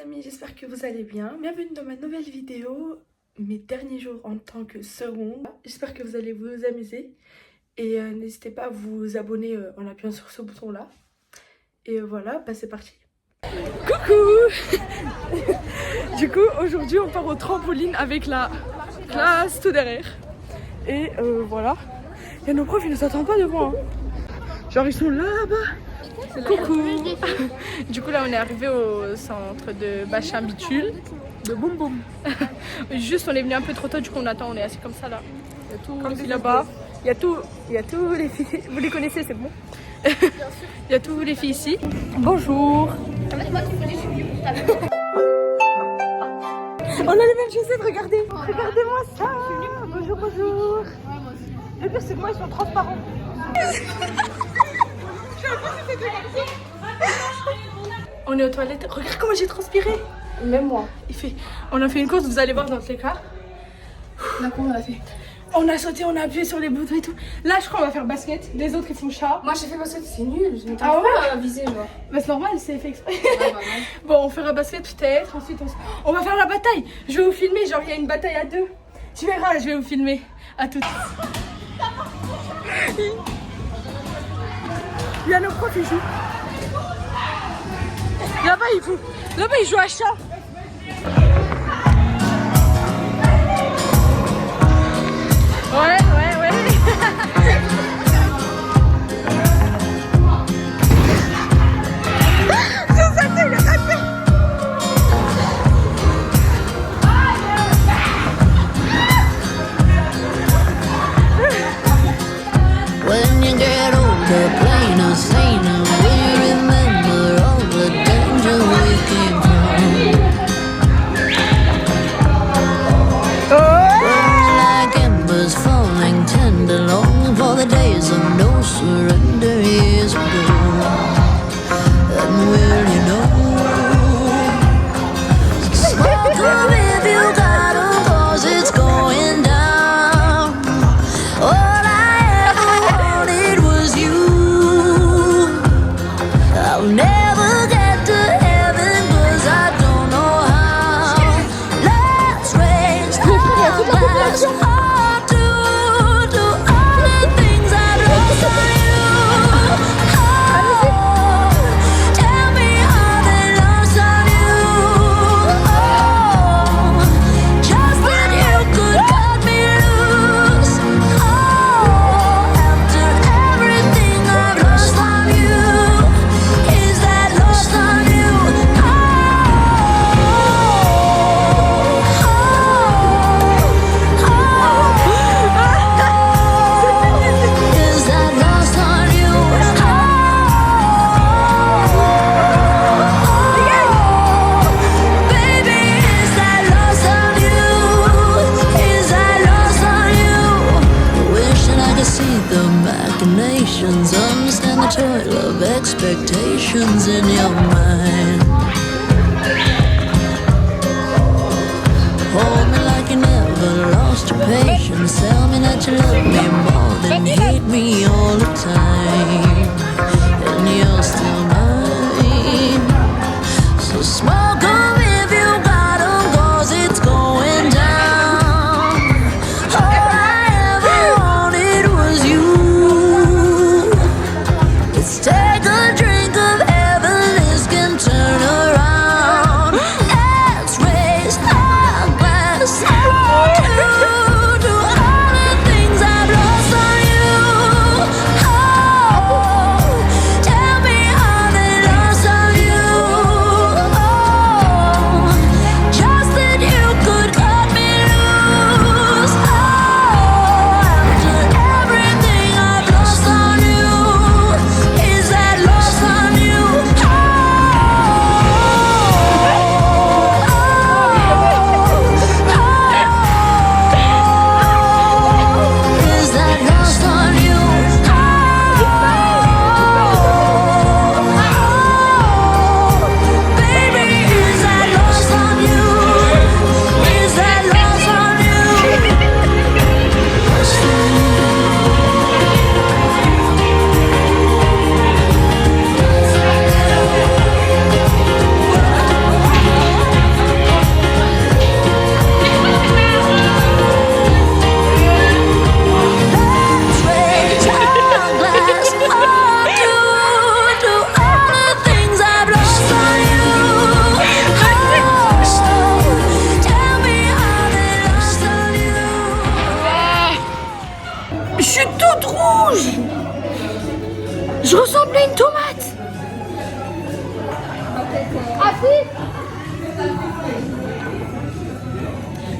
amis, j'espère que vous allez bien. Bienvenue dans ma nouvelle vidéo, mes derniers jours en tant que seconde. J'espère que vous allez vous amuser et n'hésitez pas à vous abonner en appuyant sur ce bouton là. Et voilà, bah c'est parti. Coucou. Du coup, aujourd'hui on part au trampoline avec la classe tout derrière. Et voilà, et nos profs ils nous attendent pas devant. Hein. Genre ils sont là-bas. Coucou. Du coup là on est arrivé au centre de Bachin Bitulle. De boum boum. Juste on est venu un peu trop tôt, du coup on attend, on est assis comme ça là. Il y a tout les filles là-bas. Il y a tous les filles. Vous les connaissez, c'est bon. Il y a tous les filles ici. Bonjour. On a les mêmes chaussettes, regardez. Regardez-moi ça. Bonjour, bonjour. Le pire c'est que moi ils sont transparents. On est aux toilettes. Regarde comment j'ai transpiré. Même moi. On a fait une course, vous allez voir dans le écart. D'accord, on a fait. On a sauté, on a appuyé sur les boutons et tout. Là, je crois qu'on va faire basket. Les autres, ils font chat. Moi, j'ai fait basket, c'est nul. Je m'étais Ah ouais à viser, moi. Bah, c'est normal, c'est fait exprès. Ouais, bah, Bon, on fera basket peut-être. Ensuite, on va faire la bataille. Je vais vous filmer. Genre, il y a une bataille à deux. Tu verras, je vais vous filmer. À toutes. Il y a nos profs qui jouent. Là-bas, il joue à chat. Ouais. C'est ça, il a raté. When you get older, plainer, saner, will you remember all the danger we came from? Burning like embers, falling tender, longing for the days of no surrender years ago. And will you know? Smoke 'em if you got 'em, 'cause it's going down. All I ever wanted was you. I'll never get to heaven 'cause I don't know how. Let's raise our glass up to all the things I've lost on you. Oh, tell me how they lost on you. Oh, just when you could cut me loose. Oh, after everything I've lost on you, is that lost on you? Is that lost on you? Baby, is that lost on you? Is that lost on you? Wishing I could see the machinations, understand the toil of expectations in your mind. Hold me like you never lost your patience. Tell me that you love me more than you hate me all the time. And you're still mine. So smoke 'em if you got 'em, 'cause it's going down. All I ever wanted was you. Let's take a drink of heaven, this can turn around. Let's raise our glass up to all the things I've lost on you. Oh, Tomates.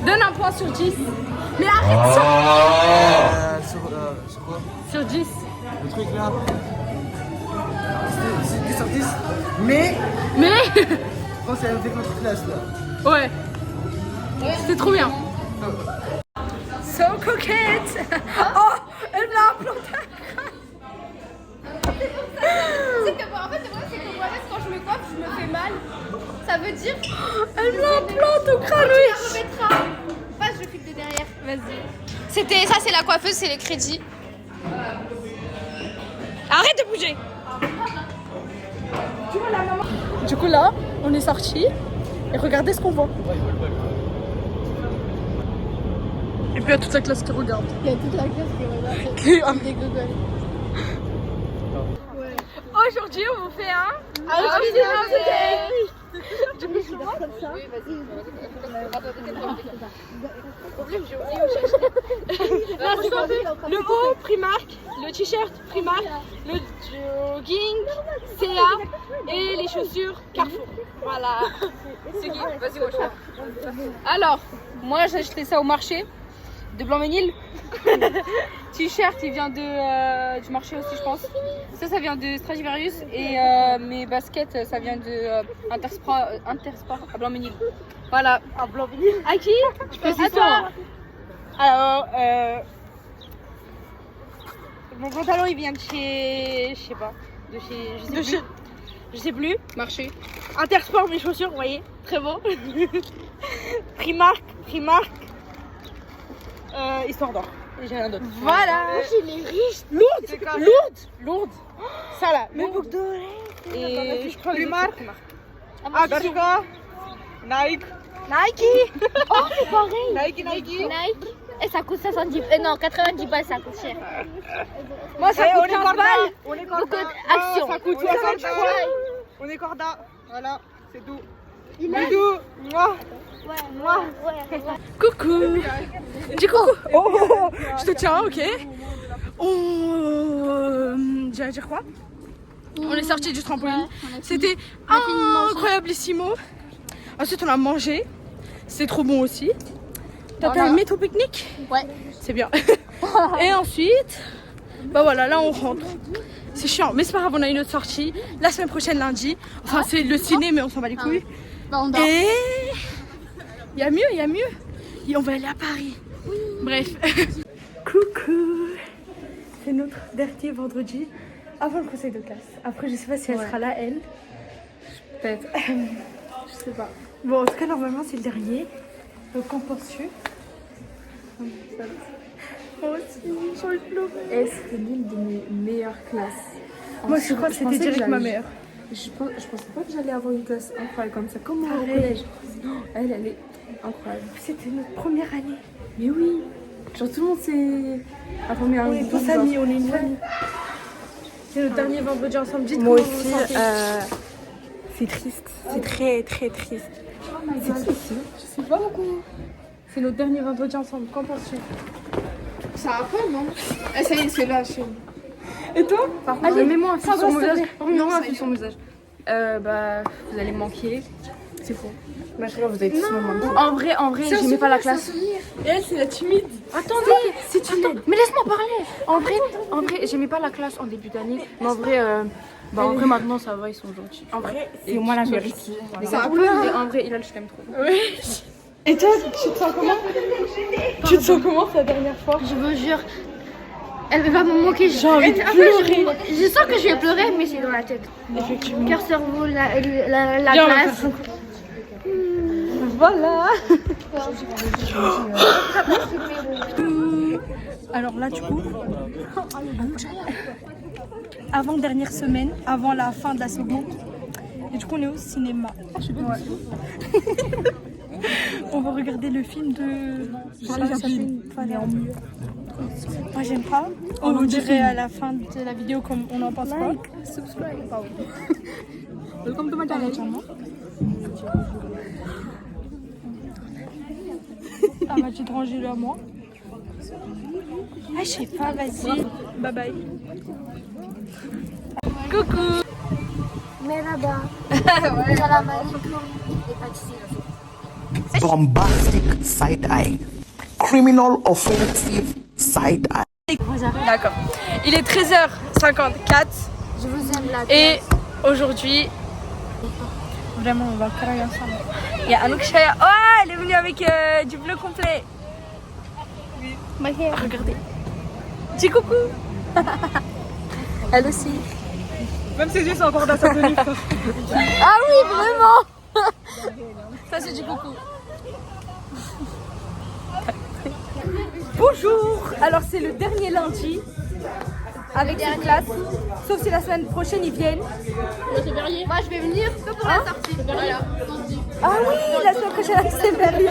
Donne un point sur 10. Mais arrête ça. Sur quoi? Sur 10. Le truc là. C'est 10 sur 10. Mais. Oh, c'est avec notre classe là. Ouais. C'était trop bien. So coquette. Oh, elle me l'a implanté. C'est que en fait, c'est vrai, c'est que moi, quand je me coiffe, je me fais mal. Ça veut dire. Elle me l'implante au crâne. Tu la remettras. Passe, je file de derrière. Vas-y. C'était ça, c'est la coiffeuse, c'est les crédits. Arrête de bouger. Du coup là, on est sortis et regardez ce qu'on voit. Et puis il y a toute la classe qui regarde. Il y a toute la classe qui regarde. Des gogoles. Aujourd'hui on vous fait un Du coup je vois comme ça. Oui, vas-y. Le haut Primark, le t-shirt Primark, le jogging CA et les chaussures Carrefour. Voilà. C'est qui? Vas-y mon chat. Alors, moi j'ai acheté ça au marché de Blanc-Ménil. T-shirt, il vient du marché aussi, je pense. Ça vient de Stradivarius. Et mes baskets, ça vient de Intersport à Blanc-Ménil. Voilà. À Blanc-Ménil. À qui? Je peux à toi. Alors, mon pantalon, il vient de chez... Je sais pas. De chez... Je sais plus. Marché. Intersport, mes chaussures, vous voyez, très beau. Primark. Histoire d'or. Et j'ai rien d'autre. Voilà. Il est riche. Lourde. Ça là. Le boucle d'oreille. Et je prends Primark. Bershka. Nike. Oh, c'est pareil. Nike. Et ça coûte 70. Non, 90 balles, ça coûte cher. Moi, ça coûte 15 balles. On est Beaucoup d'action. Ça coûte 60 balles. On est corda. Voilà, c'est tout. C'est tout. Moi. Coucou. Du coup, je te tiens, ok. J'allais dire quoi? On est sorti du trampoline. C'était incroyablissimo. Ensuite, on a mangé. C'est trop bon aussi. T'as terminé ton pique-nique? Ouais. C'est bien. Et ensuite, bah voilà, là on rentre. C'est chiant, mais c'est pas grave, on a une autre sortie. La semaine prochaine, lundi. Enfin, c'est le ciné, mais on s'en bat les couilles. Bah, on dort. Et il y a mieux. Et on va aller à Paris. Bref. Coucou. C'est notre dernier vendredi avant le conseil de classe. Après, je sais pas si elle sera là, elle. Peut-être. Je sais pas. Bon, en tout cas, normalement, c'est le dernier. Donc, qu'en penses-tu? Moi aussi, j'ai envie de pleurer. Et c'était l'une de mes meilleures classes. Moi, je crois que c'était direct ma mère. Je pensais pas que j'allais avoir une classe incroyable comme ça, comme au collège. Non, elle est incroyable. C'était notre première année. Mais oui, genre tout le monde s'est informé à On est tous amis, on est une famille. C'est notre dernier vendredi ensemble. Dites Moi comment vous aussi, vous sentez. c'est triste. C'est très très triste. C'est difficile. Je sais pas beaucoup. C'est notre dernier vendredi ensemble. Qu'en penses-tu? Ça va pas, non? Eh, ça y est, c'est lâché. Et toi? Allez, mets-moi un fil sur mon s'il te visage. plaît. Mets-moi un fil sur mon visage. Bah, vous allez me manquer. C'est faux. Ma chérie, vous allez tous me manquer. En vrai, j'aimais pas la classe. Et elle, c'est la timide. Attendez, c'est timide. Mais laisse-moi parler. En vrai, j'aimais pas la classe en début d'année. Mais en vrai, maintenant ça va, ils sont gentils. En vrai, c'est moi la vérité. Ça va. Et en vrai, Hilal, je t'aime trop. Oui. Et toi, tu te sens comment? Tu te sens comment la dernière fois? Je vous jure, elle va me manquer. J'ai envie de pleurer. Je sens que je vais pleurer, mais c'est dans la tête. Effectivement. Cœur, cerveau, la Viens, on va faire classe. ça. Voilà. Alors là, du coup, avant dernière semaine, avant la fin de la seconde, et du coup, on est au cinéma. On va regarder le film de Charlie Chaplin. Fallait en mieux. Moi, j'aime pas. On vous dirait à la fin de la vidéo comme on en pense pas. Subscribe. Welcome to my channel. Ah bah tu te ranges là moi. Ah je sais pas, vas-y. Bye bye. coucou. Merhaba. Selamünaleyküm. Et pâtisserie. Bombastic side eye, criminal offensive side eye. D'accord. Il est 13h54 Je vous aime la et aujourd'hui, vraiment on va travailler ensemble. Il y a Anouk Chaya. Oh, elle est venue avec du bleu complet. Regardez. Dis coucou. Elle aussi. Même ses yeux sont encore dans sa tenue. Ah oui, vraiment. Ça c'est du coucou. Bonjour. Alors c'est le dernier lundi avec cette classe. Sauf si la semaine prochaine ils viennent. Moi, je vais venir que pour la sortie. Voilà. Ah oui, la semaine prochaine c'est férié.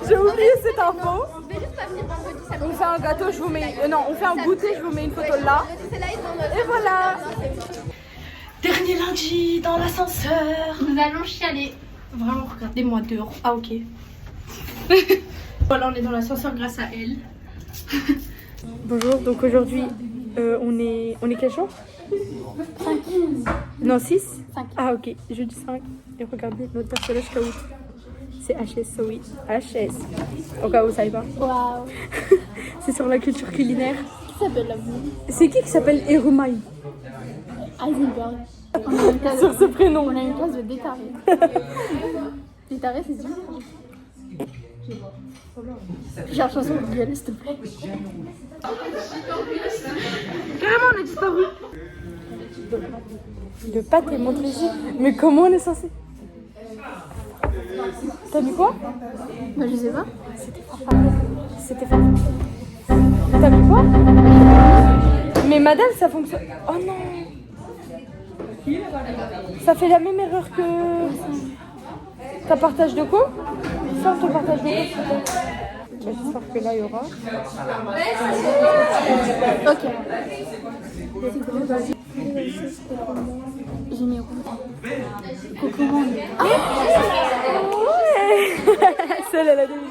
J'ai oublié cette info. Je vais juste pas venir vendredi, ça On fait un gâteau, je vous mets. Non, on fait un goûter, je vous mets une photo là. Et voilà. Dernier lundi dans l'ascenseur. Nous allons chialer. Vraiment, regardez-moi dehors. Ah ok. Voilà, on est dans l'ascenseur grâce à elle. Bonjour, donc aujourd'hui, on est quel jour 5. Non, 6 5. Ah ok, jeudi 5. Et regardez, notre personnage Kaout. C'est HS, so oui. HS. Au cas où vous savez pas. Waouh. C'est sur la culture culinaire. Qui s'appelle la vous C'est qui s'appelle Erumai Heisenberg. On a une classe, sur ce prénom? on a une classe de détarés. Détarés, c'est dur. J'ai la chanson de gueule, s'il te plaît. Carrément, on a disparu. Le pâte est Montérégie. Mais comment on est censé? T'as vu quoi? Bah, je sais pas. C'était fort. T'as vu quoi? Mais madame, ça fonctionne. Oh non! Ça fait la même erreur que. Ta partage de quoi? Sors ton partage de quoi, s'il te plaît. J'espère que là il y aura. Ok. J'ai mis au Cocomonde. Ah Ouais! Celle, elle a deviné.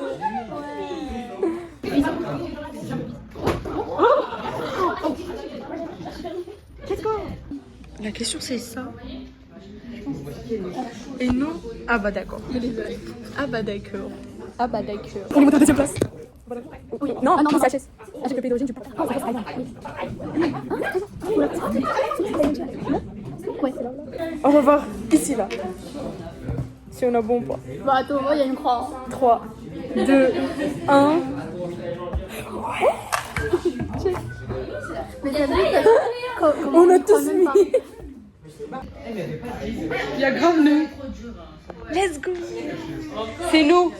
Qu'est-ce que. La question c'est ça. Et non. Ah bah d'accord. Ah bah d'accord. Ah bah d'accord. On est monté en deuxième place. Oui. Non, Ah non, non, c'est HS. HPP d'origine du pâte. Ouais, c'est là. On va voir ici là. Si on a bon poids. Bah, attends, il y a une croix. 3, 2, 1. Mais t'as vu On a tous mis. Il y a grave nous. Let's go. C'est nous.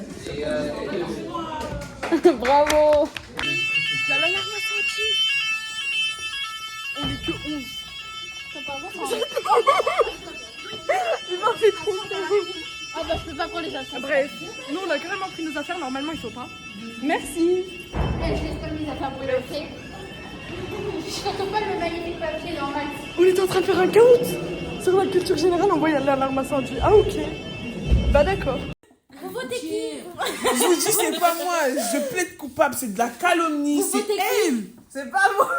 Bravo. L'alarme a senti. On est que 11. Il m'a fait trop peur. Ah bah, je peux pas prendre les affaires. Bref, nous on a carrément pris nos affaires. Normalement il faut pas. Merci. Je laisse pas mes affaires brûler au frais. Je surtout pas le magnifique papier normal. On était en train de faire un caout sur la culture générale. On voyait l'alarme incendie. Ah ok. Bah d'accord. Je vous dis, c'est pas moi, je plaide coupable, c'est de la calomnie, c'est elle. C'est pas moi.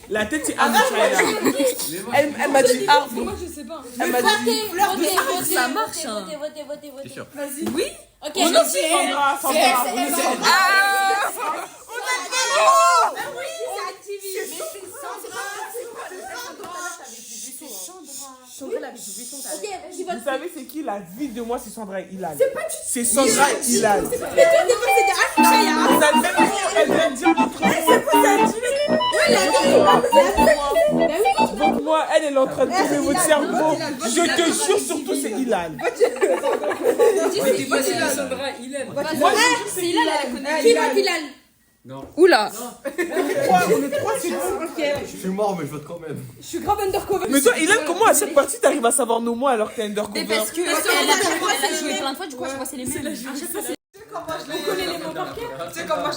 La tête, c'est Anne Chaya. Elle m'a dit arbre. Moi, je sais pas. Elle m'a dit fleur de arbre. Ça marche. Votez. T'es sûr? Vas-y. Oui. Ok, On a dit Sandra. On a dit vous savez c'est qui la vie de moi, c'est Sandra Hilal. C'est Sandra Hilal. Vous avez même dit, elle vient de dire votre nom. Moi, elle est en train de tourner votre cerveau. Je te jure, surtout c'est Hilal. Sandra, il aime. Moi, C'est Hilal, elle connaît. Qui vote Hilal? Non. Oula. on est trois, c'est bon. Je suis mort, mais je vote quand même. Je suis grave undercover. Mais toi, Hilal, comment à chaque partie t'arrives à savoir nos mots alors que t'es undercover? Parce que elle a joué plein de fois, du coup, je vois c'est les mêmes. On connaît les mots par cœur. Tu sais, quand moi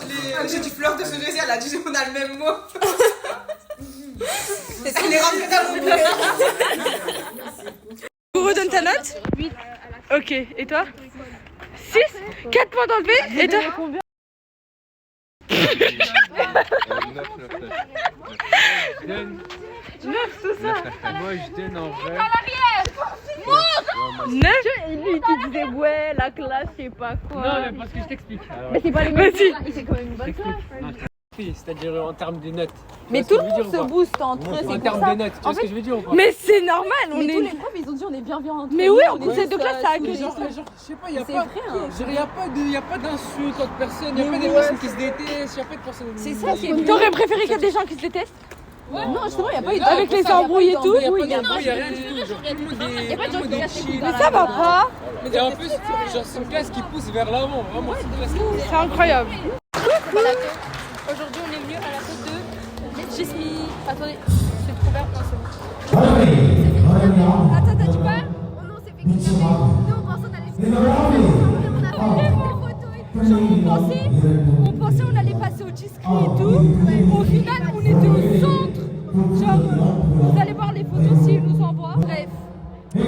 j'ai dit fleur de cerisier, elle a dit on a le même mot. Et ça les remplit dans mon bouquet. Tu redonnes ta note? 8. Ok, et toi? 6. 4 points d'enlevé. Et toi? Combien? 9. Moi, je donne en vrai. Et lui, tu disais, ouais, la classe, je sais pas quoi. Non, mais parce que je t'explique. Mais c'est pas les mêmes. C'est quand même une bonne classe. C'est-à-dire en termes de notes. Mais tout le monde se booste entre eux, En c'est pour termes ça. de notes, tu vois ce que je veux dire ou pas? Mais c'est normal, on Mais est. tous les profs, ils ont dit on est bienveillants entre Mais nous, oui, on en est conseil de tous, classe, ça sous les accueille. Genre, je sais pas, y a C'est pas, vrai, hein. genre, y a pas d'insultes entre personnes, y a pas des personnes qui se détestent, y a pas de personnes. C'est ça qui est T'aurais préféré qu'il y ait des gens qui se détestent? Non, justement, il n'y a pas eu Avec les embrouilles et tout? Y a pas d'embrouille, y a rien du tout. Genre, tout le monde est. Y a pas de gens qui tout le monde est cassent les chill. couilles. Mais ça va pas. Et en plus, genre, c'est une classe qui pousse vers l'avant, vraiment. C'est une classe qui pousse. C'est incroyable. Aujourd'hui, on est venu à la fête de Jesmi. Attendez, c'est trop vert. Non, c'est bon. Attends, t'as dit quoi? Oh non, c'est fait que nous, on pensait d'aller se faire on a fait des photos et tout. Genre, on pensait on allait passer au discret et tout. Au final, on était au centre. Genre, vous allez voir les photos s'ils nous envoient. Bref. Il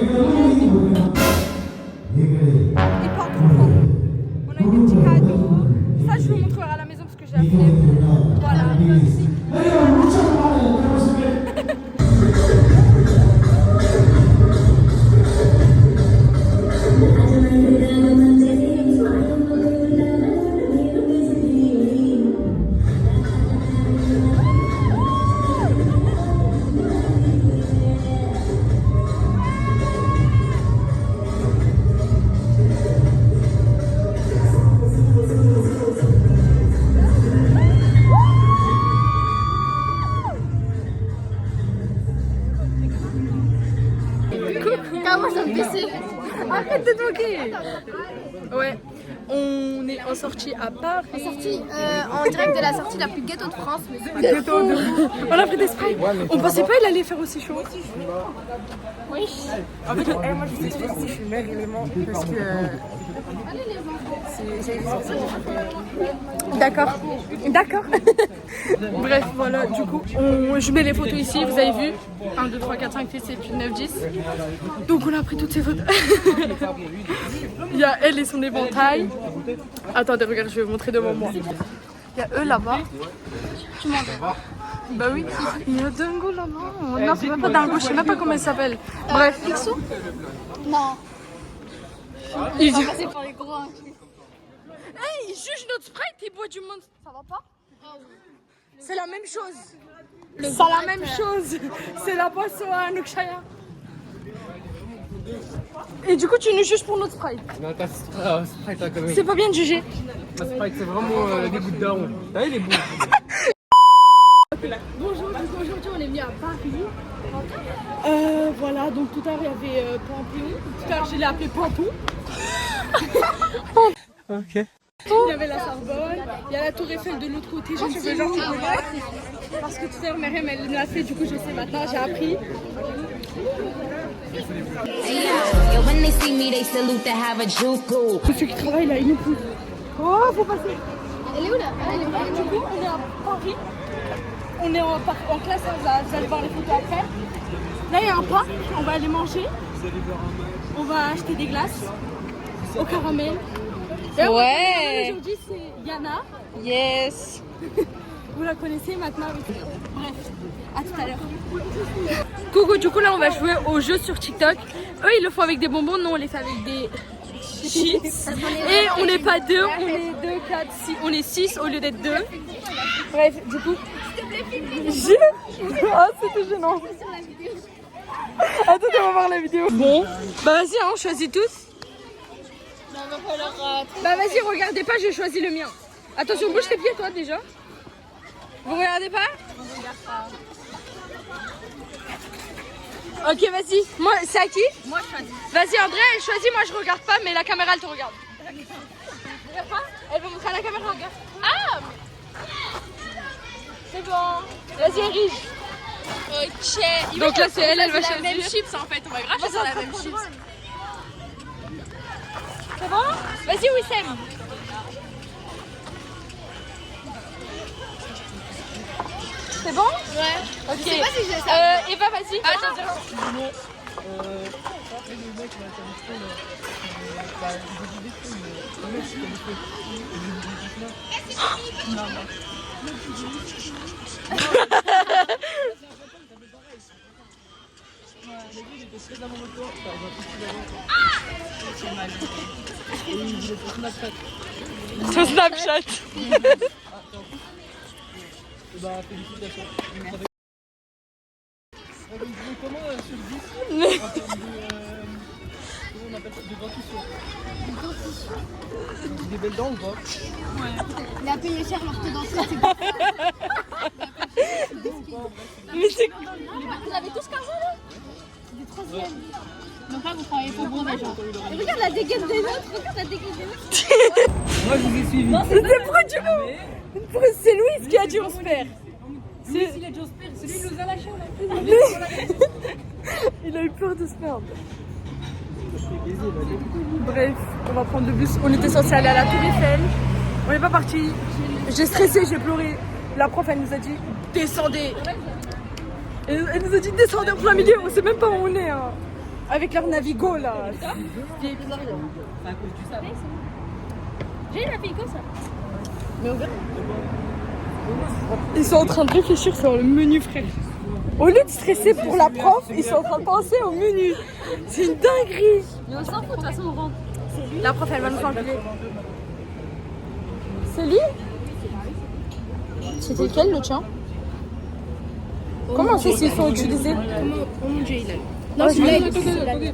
parle trop fort. On a eu des petits cadeaux. Ça, je vous montrerai à la maison parce que j'ai appelé. Voilà. Moi, ça me baissait. Arrête de te moquer. Ouais, on est en sortie à Paris. Sortie en direct de la sortie la plus ghetto de France. Mais c'est pas On a pris des sprays. On pensait pas il allait faire aussi chaud. Oui. En fait, moi je vous explique, je suis mère élément parce que D'accord. D'accord. Bref, voilà, du coup, je mets les photos ici, vous avez vu. 1, 2, 3, 4, 5, 6, 7, 8, 9, 10. Donc on a pris toutes ces photos. Il y a elle et son éventail. Attendez, regarde, je vais vous montrer devant moi. Il y a eux là-bas. Tu m'en vois? Bah oui. Il y a Dingo là-bas. Non, c'est même pas Dingo, je sais même pas comment elle s'appelle. Bref. Picsou? Non. Il dit... C'est pour les gros. Hein. Hey, il juge notre Sprite, il boit du monde. Ça va pas? C'est la même chose. C'est la même chose. C'est la boisson à Noukchaya. Et du coup, tu nous juges pour notre Sprite. Non, ta Sprite, quand même. C'est pas bien de juger. Ta Sprite, c'est vraiment des gouttes d'arôme. T'as vu les bouts? Bonjour, donc aujourd'hui on est venu à Paris. Voilà, donc tout à l'heure il y avait Pampon. Tout à l'heure je l'ai appelé Pampon. Ok. Il y avait la Sorbonne, il y a la Tour Eiffel de l'autre côté. Je sais genre parce que tout à l'heure Myriam elle me l'a fait, du coup je sais maintenant, j'ai appris. Yeah, when they see me, they salute to have a juku. Ceux qui travaillent là, ils nous poussent. Oh, faut passer. Elle est où là? Elle est où? Du coup, on est à Paris. On est en classe, hein, vous allez voir les photos après. Là, il y a un parc, on va aller manger. On va acheter des glaces au caramel. Ouais. Aujourd'hui, c'est Yana. Yes. Vous la connaissez maintenant. Bref, à tout à l'heure. Coucou, du coup, là, on va jouer au jeu sur TikTok. Eux, ils le font avec des bonbons. Nous, on les fait avec des chips. Et on n'est pas deux, on est 2, 4, 6. On est 6 au lieu d'être 2. Bref, du coup. Ah, c'était gênant. Attends, on va voir la vidéo. Bon, bah vas-y, hein, on choisit tous. Bah vas-y, regardez pas, j'ai choisi le mien. Attention, bouge tes pieds, toi, déjà. Vous regardez pas? Ok, vas-y. Moi, c'est à qui? Moi, je choisis. Vas-y, André, elle choisit. Moi, je regarde pas, mais la caméra, elle te regarde. Regarde pas? Elle va montrer à la caméra, regarde. Ah! C'est bon. Vas-y, Erige. Ok. Donc là, c'est elle va choisir. La même chips, en fait. On va grave choisir la même chips. C'est bon? Vas-y, Wissem. C'est bon? Ouais. Ok. Je sais pas si j'ai ça. Eva, vas-y. Attends. Sur Snapchat. Bah, félicitations. Comment sur 10 en termes comment on appelle ça, de dentition? Des belles dents ou pas? Il a payé cher l'orthodontiste, c'est Mais c'est Vous avez tous 15 ans là? Des troisièmes. Non pas vous croyez pas bon déjà. Et regarde la dégaine des autres, regarde la dégaine des autres. Moi, je vous ai suivi. C'est Louis qui a dit on se perd. Lui, il a dit on se perd. C'est lui qui nous a lâchés. Il a eu peur de se perdre. Bref, on va prendre le bus. On était censé aller à la Tour Eiffel. On n'est pas parti. J'ai stressé, j'ai pleuré. La prof, elle nous a dit descendez. Elle nous a dit descendez en plein milieu. On sait même pas où on est. Hein. Avec leur Navigo là. J'ai la fille comme ça. Ils sont en train de réfléchir sur le menu, frère. Au lieu de stresser pour la prof, ils sont en train de penser au menu. C'est une dinguerie. Mais on s'en fout, de toute façon on rentre. La prof, elle va nous engueuler. C'est lui? C'était quel le tien? Comment on sait s'ils sont utilisés? Non, celui-là, il Attendez.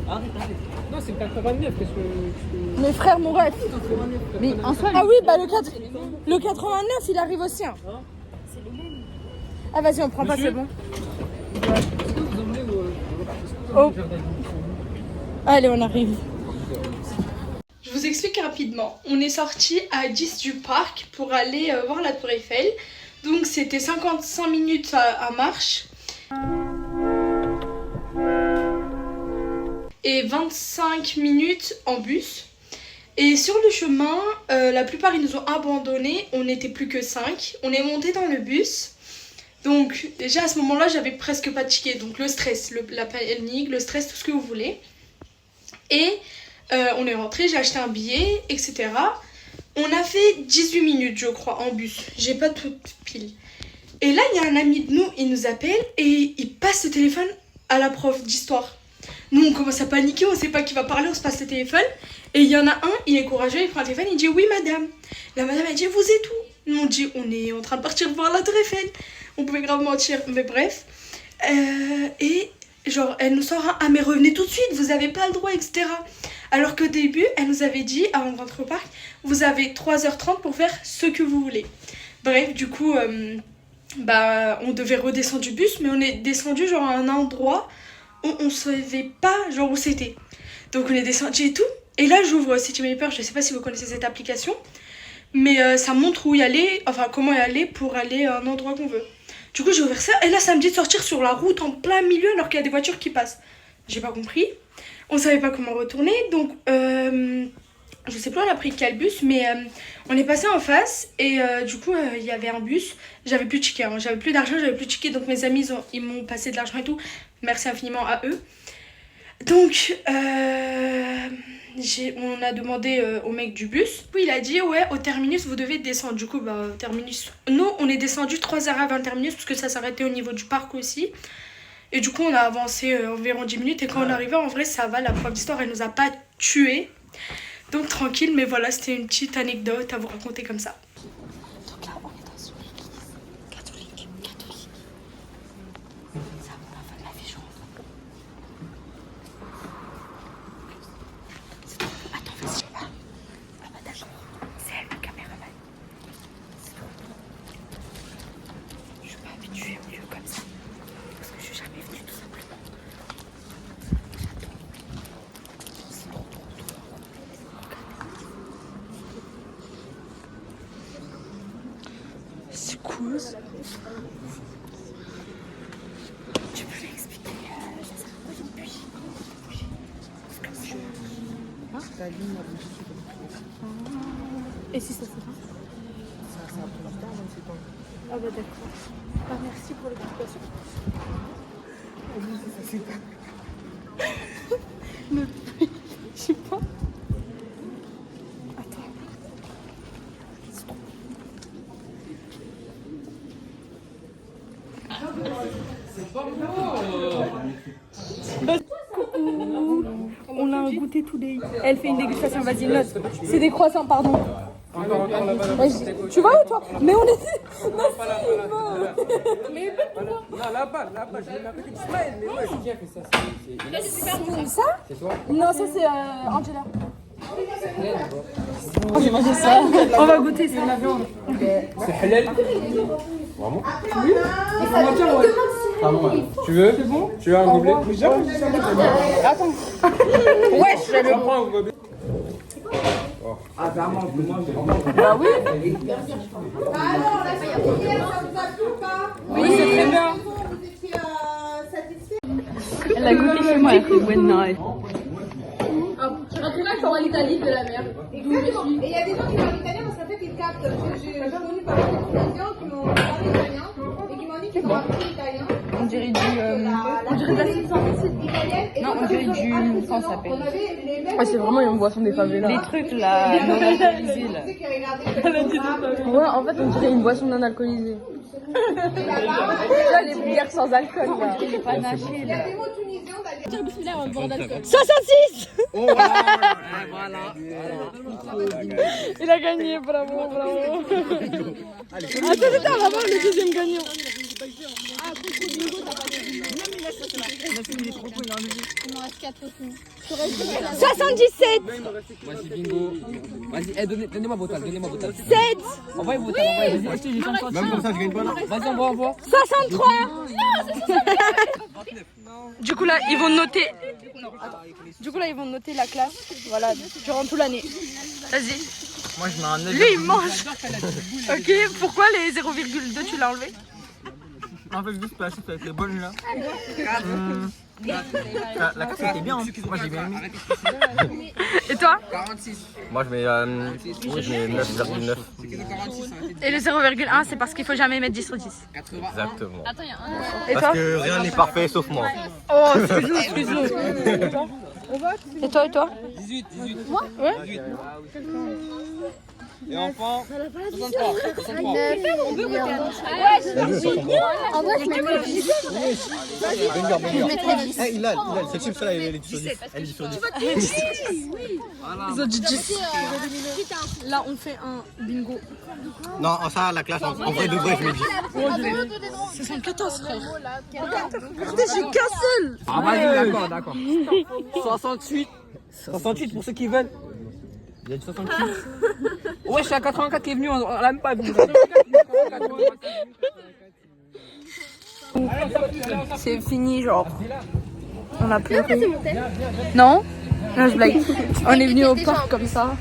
Non, c'est le 89 parce que. Mes frères, mon ref. Mais en soi, Ah oui, bah le 89, il arrive aussi. Hein. Ah vas-y, on prend pas, c'est bon. Vous emmenez Oh. Allez, on arrive. Je vous explique rapidement. On est sorti à 10 du parc pour aller voir la Tour Eiffel. Donc c'était 55 minutes à marche. Et 25 minutes en bus. Et sur le chemin, la plupart ils nous ont abandonnés. On n'était plus que 5. On est monté dans le bus. Donc déjà à ce moment-là, j'avais presque pas de ticket. Donc le stress, la panique, le stress, tout ce que vous voulez. Et on est rentré, j'ai acheté un billet, etc. On a fait 18 minutes, je crois, en bus. J'ai pas tout pile. Et là, il y a un ami de nous, il nous appelle et il passe le téléphone à la prof d'histoire. Nous, on commence à paniquer, on sait pas qui va parler, on se passe le téléphone. Et il y en a un, il est courageux, il prend le téléphone, il dit « Oui, madame ». La madame, elle dit « Vous êtes où ?» Nous, on dit « On est en train de partir voir la Tour Eiffel ». On pouvait grave mentir, mais bref. Et genre, elle nous sort un « Ah, mais revenez tout de suite, vous avez pas le droit, etc. » Alors qu'au début, elle nous avait dit, avant de rentrer au parc, vous avez 3h30 pour faire ce que vous voulez. Bref, du coup, on devait redescendre du bus, mais on est descendu genre à un endroit où on savait pas genre où c'était. Donc on est descendu et tout. Et là, j'ouvre City Mapper, je sais pas si vous connaissez cette application, mais ça montre où y aller, enfin comment y aller pour aller à un endroit qu'on veut. Du coup, j'ai ouvert ça, et là, ça me dit de sortir sur la route en plein milieu alors qu'il y a des voitures qui passent. J'ai pas compris. On savait pas comment retourner, donc je sais plus on a pris quel bus, mais on est passé en face et du coup il y avait un bus. J'avais plus de ticket, hein. J'avais plus d'argent, j'avais plus de ticket, donc mes amis ils m'ont passé de l'argent et tout. Merci infiniment à eux. Donc on a demandé au mec du bus. Puis il a dit ouais, au terminus vous devez descendre. Du coup au terminus, nous on est descendu 3 heures avant le terminus parce que ça s'arrêtait au niveau du parc aussi. Et du coup, on a avancé environ 10 minutes. Et quand on arrivait, en vrai, ça va. La prof d'histoire, elle nous a pas tués. Donc, tranquille. Mais voilà, c'était une petite anecdote à vous raconter comme ça. Donc là, on est dans une église catholique. Ça vaut la fin de la vie, je rentre. C'est trop beau. Attends, vas-y. Ah bah d'accord. C'est elle, le caméraman. C'est trop beau. Je suis pas habituée au lieu comme ça. Parce que je suis jamais venue tout simplement. C'est trop. C'est cool. Tu peux l'expliquer depuis. Et si ça se fait? Ça prend du temps, même c'est pas. Ah bah d'accord. Ah merci pour l'explication. Ça c'est pas. Mais je sais pas. Attends. C'est pas moi. un goûter today. Elle fait une dégustation, vas-y, note. C'est des croissants, pardon. Vas-y. Tu vois ou toi? Mais on était. Non, mais pourquoi? Non, là-bas, je l'ai mis à côté de Ismaël. Mais ouais, qui a fait ça? Ça? C'est toi? Non, ça c'est Angela. J'ai mangé ça. On va goûter, c'est de la viande. C'est halal. Vraiment? Oui. Ah bon, tu veux? C'est bon? Tu veux un gobelet? Attends. Wesh, j'ai le bon. Ah, vraiment, moi, j'ai vraiment. Bah oui. Oui, c'est très bien. Elle a goûté chez moi, elle fait one night. Je rentrerai quand en Italie de la mer. Exactement. Et il y a des gens qui parlent italien parce qu'en fait ils captent. J'ai connu par exemple des gens qui m'ont parlé italien et qui m'ont dit qu'ils ont appris l'italien. On dirait du. On dirait de la italienne. Non, on dirait du. Comment ça s'appelle? Ouais, c'est vraiment une boisson des favelas. Les trucs là, non alcoolisés là. Ouais, en fait, on dirait une boisson non alcoolisée. Là, les bières sans alcool là. Il est pas naché là. 66. Oh, voilà. Il a gagné, bravo. Attends, on va voir le deuxième gagnant. Ah, il m'en reste 4 aussi. 77. Vas-y, bingo. Vas-y, donnez-moi vos tables, 7. Envoyez vos tables, envoyez. Même comme ça, je gagne pas là. Vas-y, envoie. 63. Du coup là, ils vont noter. La classe. Voilà, durant toute l'année. Vas-y. Moi, je mets un 9. Lui, il mange. Ok, pourquoi les 0,2 tu l'as enlevé? En fait, juste pas avec les bonnes là. La classe était bien, hein. Moi j'ai bien aimé. Et toi? 46. Moi je mets 9,9. Et le 0,1 c'est parce qu'il faut jamais mettre 10 sur 10. Exactement. Attends, il y a un. Et toi? Parce que rien n'est parfait sauf moi. Oh, excuse-nous. Et toi? 18. Moi? Ouais. 18. Et enfant 63. On peut goûter un autre. En vrai, je mettrais 10. Je mettrais 10. Hilal, cette chips là, elle est sur 10. Elle est sur 10. Ils ont dit 10. Là, on fait un bingo. Non, ça, la classe, en vrai de vrai, je mets 10. 74, frère. Regardez, j'ai qu'un seul. Ah, vas-y, d'accord. 68 pour ceux qui veulent. Il y a du 68. Ouais, je suis à 84 qui est venu, on l'a même pas vu. C'est fini, genre. On a pleuré. Non, je blague. On est venu au parc comme ça.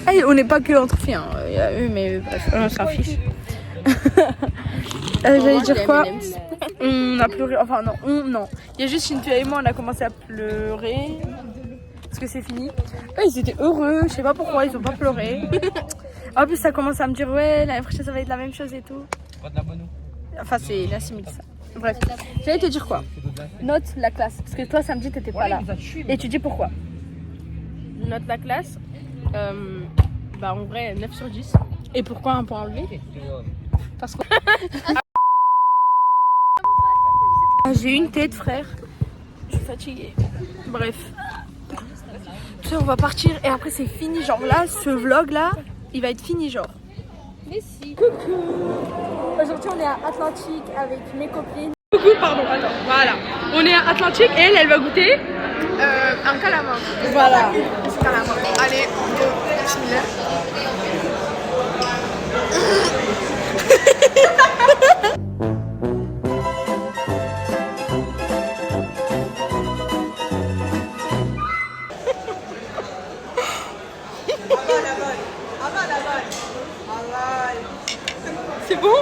Hey, on n'est pas que entre filles, hein. Il y a eux, mais bref, on s'en fiche. J'allais dire quoi? On a pleuré, enfin non. Il y a juste Cynthia et moi, on a commencé à pleurer. Parce que c'est fini. Ouais, ils étaient heureux, je sais pas pourquoi, ils ont pas pleuré. En plus, ça commence à me dire, ouais, l'année prochaine ça va être la même chose et tout. Enfin, c'est l'assimile ça. Bref, j'allais te dire quoi? Note la classe, parce que toi samedi t'étais pas là. Et tu dis pourquoi? Note la classe, bah en vrai 9 sur 10. Et pourquoi un point enlevé? Parce que. J'ai une tête, frère. Je suis fatiguée. Bref. On va partir et après c'est fini, genre là, ce vlog là, il va être fini genre. Mais si. Coucou. Aujourd'hui on est à Atlantique avec mes copines. Coucou, pardon, attends, voilà. On est à Atlantique et elle va goûter un calamar. Voilà. Calamar. Allez, bismillah. C'est bon?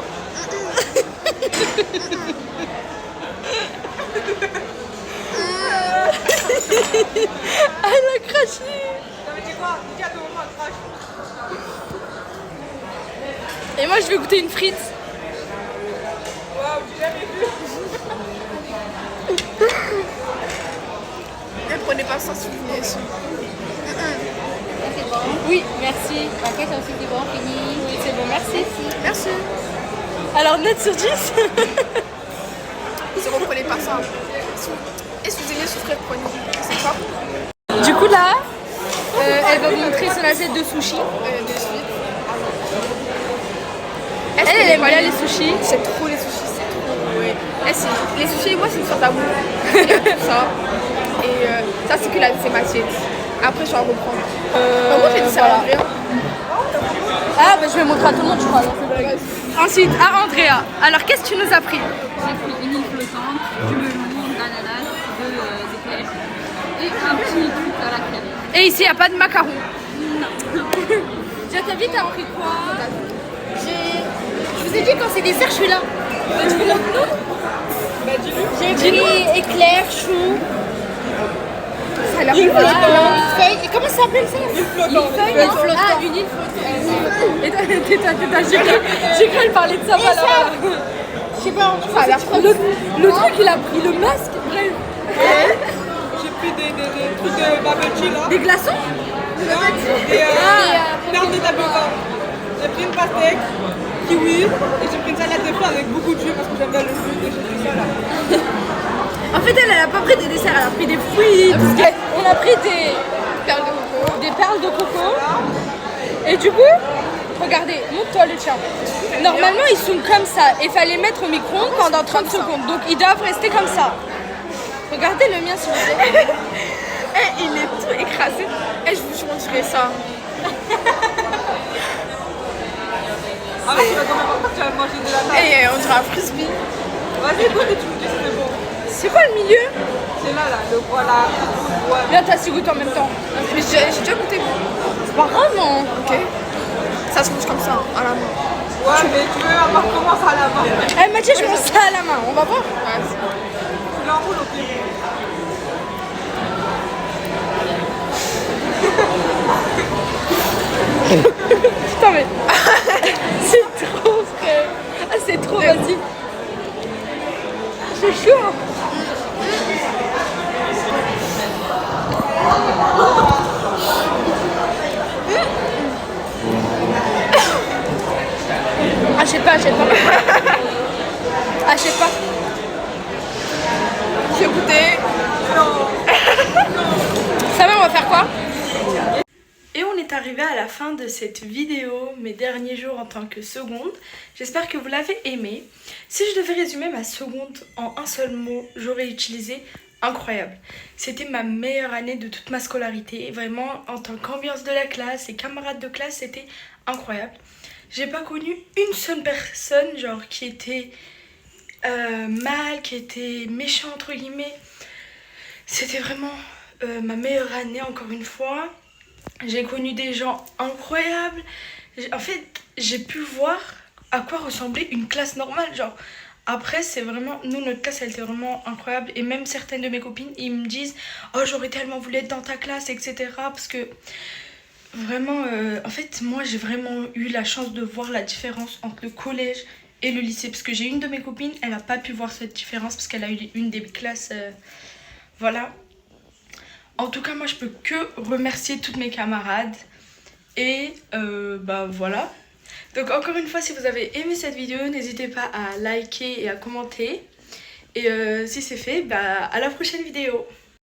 Elle a craché. Et moi je vais goûter une frite. Waouh, j'ai jamais vu. Ne prenez pas ça si vous venez ici. C'est bon. Oui, merci. La caisse aussi, c'est bon, fini. Oui, c'est bon, merci. Merci. Alors, note sur 10. Si vous prenez pas ça. Excusez-moi, souffrez, prenez. C'est quoi? Du coup là, elle va vous montrer son assiette de sushi. Elle aime bien les sushis. C'est trop les sushis, c'est trop. Ouais. Les sushis, moi, c'est une sorte d'amour. Ça. Et ça, c'est que c'est ma assiette. Après, je vais en reprendre. Moi, j'ai dit ça à Andrea. Ah, bah je vais montrer à tout le monde, je crois. Ensuite, à Andrea. Alors, qu'est-ce que tu nous as pris? J'ai pris une île flottante, du melon, d'ananas, de éclairs et un petit truc à la crème. Et ici, il n'y a pas de macarons. Déjà, t'as vite appris quoi? Je vous ai dit quand c'est dessert, je suis là. J'ai pris éclair, chou. Ça a l'air feuille. Et comment ça s'appelle ça? Une flottante. Ah, une île flottante. J'ai cru parler de ça. Et ça, je sais pas, ça a l'air trop. Le truc, il a pris le masque. Bref. J'ai pris des trucs de bubble tea là. Des glaçons? Des perles de tabac. J'ai pris une pastèque, kiwi, et j'ai pris une salade de fruits avec beaucoup de jus parce que j'aime bien le jus, et j'ai pris ça là. En fait, elle a pas pris des desserts, elle a pris des fruits. On a pris des perles de coco. Et du coup, regardez, montre-toi le tien. Normalement, ils sont comme ça. Il fallait mettre au micro-ondes pendant 30 secondes. Donc, ils doivent rester comme ça. Regardez le mien, s'il vous plaît. Il est tout écrasé. Je vous montrerai ça. Ah mais tu vas quand même pas que tu vas manger de la table. On dirait un frisbee. Vas-y, goûte et tu me dis si c'est bon. C'est quoi le milieu? C'est là, le voilà. Viens, t'as si goûté en même temps. Mais j'ai déjà goûté. C'est pas grave, non? Ok. Ça se mange comme ça, à la main. Ouais, mais tu veux avoir comment ça à la main? Elle m'a dit je mange ça à la main, on va voir. Tu l'enroules au pire. Putain mais c'est trop frère. Ah c'est trop, vas-y. C'est chaud. Achète pas. Achète pas. J'ai goûté. Ça va, on va faire quoi? Et on est arrivé à la fin de cette vidéo, mes derniers jours en tant que seconde. J'espère que vous l'avez aimé. Si je devais résumer ma seconde en un seul mot, j'aurais utilisé incroyable. C'était ma meilleure année de toute ma scolarité. Vraiment, en tant qu'ambiance de la classe et camarades de classe, c'était incroyable. J'ai pas connu une seule personne genre qui était mal, qui était méchant entre guillemets. C'était vraiment ma meilleure année encore une fois. J'ai connu des gens incroyables. En fait, j'ai pu voir à quoi ressemblait une classe normale. Genre, après, c'est vraiment... Nous, notre classe, elle était vraiment incroyable. Et même certaines de mes copines, ils me disent « Oh, j'aurais tellement voulu être dans ta classe, etc. » Parce que, vraiment, en fait, moi, j'ai vraiment eu la chance de voir la différence entre le collège et le lycée. Parce que j'ai une de mes copines, elle n'a pas pu voir cette différence parce qu'elle a eu une des classes... voilà. En tout cas, moi, je peux que remercier toutes mes camarades. Et bah voilà. Donc encore une fois, si vous avez aimé cette vidéo, n'hésitez pas à liker et à commenter. Et si c'est fait, bah à la prochaine vidéo.